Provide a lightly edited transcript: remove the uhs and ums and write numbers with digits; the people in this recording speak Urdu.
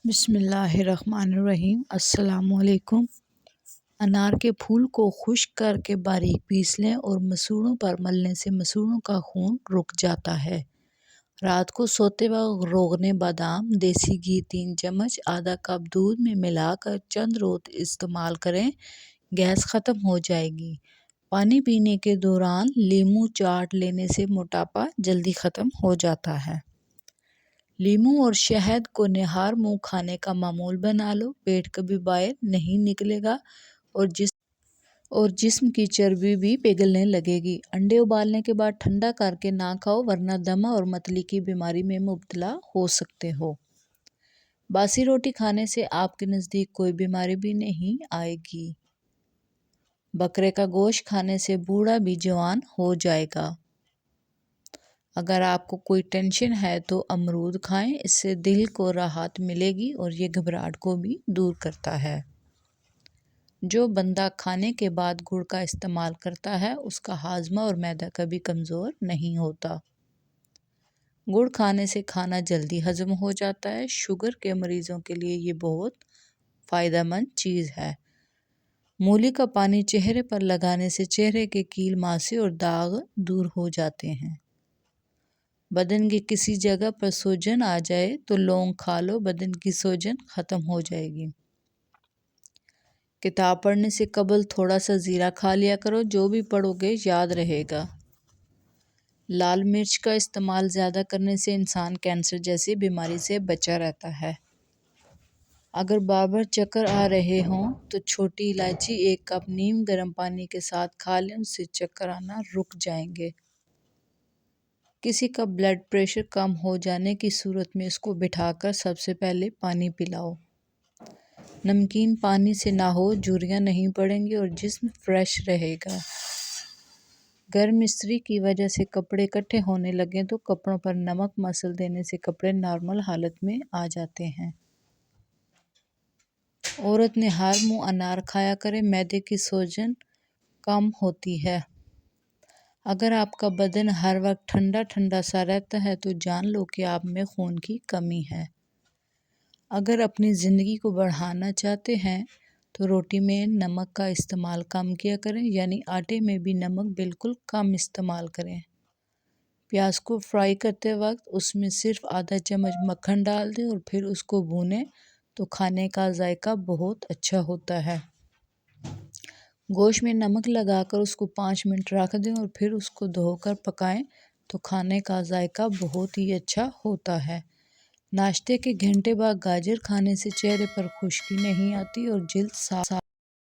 بسم اللہ الرحمن الرحیم۔ السلام علیکم۔ انار کے پھول کو خشک کر کے باریک پیس لیں اور مسوڑوں پر ملنے سے مسوڑوں کا خون رک جاتا ہے۔ رات کو سوتے وقت روغن بادام دیسی گھی 3 چمچ آدھا کپ دودھ میں ملا کر چند روز استعمال کریں، گیس ختم ہو جائے گی۔ پانی پینے کے دوران لیموں چاٹ لینے سے موٹاپا جلدی ختم ہو جاتا ہے۔ لیموں اور شہد کو نہار منہ کھانے کا معمول بنا لو، پیٹ کبھی باہر نہیں نکلے گا اور جسم کی چربی بھی پگھلنے لگے گی۔ انڈے ابالنے کے بعد ٹھنڈا کر کے نہ کھاؤ ورنہ دمہ اور متلی کی بیماری میں مبتلا ہو سکتے ہو۔ باسی روٹی کھانے سے آپ کے نزدیک کوئی بیماری بھی نہیں آئے گی۔ بکرے کا گوشت کھانے سے بوڑھا بھی جوان ہو جائے گا۔ اگر آپ کو کوئی ٹینشن ہے تو امرود کھائیں، اس سے دل کو راحت ملے گی اور یہ گھبراہٹ کو بھی دور کرتا ہے۔ جو بندہ کھانے کے بعد گڑ کا استعمال کرتا ہے اس کا ہاضمہ اور معدہ کبھی کمزور نہیں ہوتا۔ گڑ کھانے سے کھانا جلدی ہضم ہو جاتا ہے۔ شوگر کے مریضوں کے لیے یہ بہت فائدہ مند چیز ہے۔ مولی کا پانی چہرے پر لگانے سے چہرے کے کیل ماسے اور داغ دور ہو جاتے ہیں۔ بدن کی کسی جگہ پر سوجن آ جائے تو لونگ کھا لو، بدن کی سوجن ختم ہو جائے گی۔ کتاب پڑھنے سے قبل تھوڑا سا زیرہ کھا لیا کرو، جو بھی پڑھو گے یاد رہے گا۔ لال مرچ کا استعمال زیادہ کرنے سے انسان کینسر جیسی بیماری سے بچا رہتا ہے۔ اگر بار بار چکر آ رہے ہوں تو چھوٹی الائچی 1 کپ نیم گرم پانی کے ساتھ کھا لیں، اس سے چکر آنا رک جائیں گے۔ کسی کا بلڈ پریشر کم ہو جانے کی صورت میں اس کو بٹھا کر سب سے پہلے پانی پلاؤ۔ نمکین پانی سے نہ ہو، جھریاں نہیں پڑیں گی اور جسم فریش رہے گا۔ گرم استری کی وجہ سے کپڑے کٹھے ہونے لگیں تو کپڑوں پر نمک مسل دینے سے کپڑے نارمل حالت میں آ جاتے ہیں۔ عورت نہار منہ انار کھایا کرے، معدے کی سوجن کم ہوتی ہے۔ اگر آپ کا بدن ہر وقت ٹھنڈا ٹھنڈا سا رہتا ہے تو جان لو کہ آپ میں خون کی کمی ہے۔ اگر اپنی زندگی کو بڑھانا چاہتے ہیں تو روٹی میں نمک کا استعمال کم کیا کریں، یعنی آٹے میں بھی نمک بالکل کم استعمال کریں۔ پیاز کو فرائی کرتے وقت اس میں صرف آدھا چمچ مکھن ڈال دیں اور پھر اس کو بھونیں تو کھانے کا ذائقہ بہت اچھا ہوتا ہے۔ گوشت میں نمک لگا کر اس کو 5 منٹ رکھ دیں اور پھر اس کو دھو کر پکائیں تو کھانے کا ذائقہ بہت ہی اچھا ہوتا ہے۔ ناشتے کے گھنٹے بعد گاجر کھانے سے چہرے پر خشکی نہیں آتی اور جلد صاف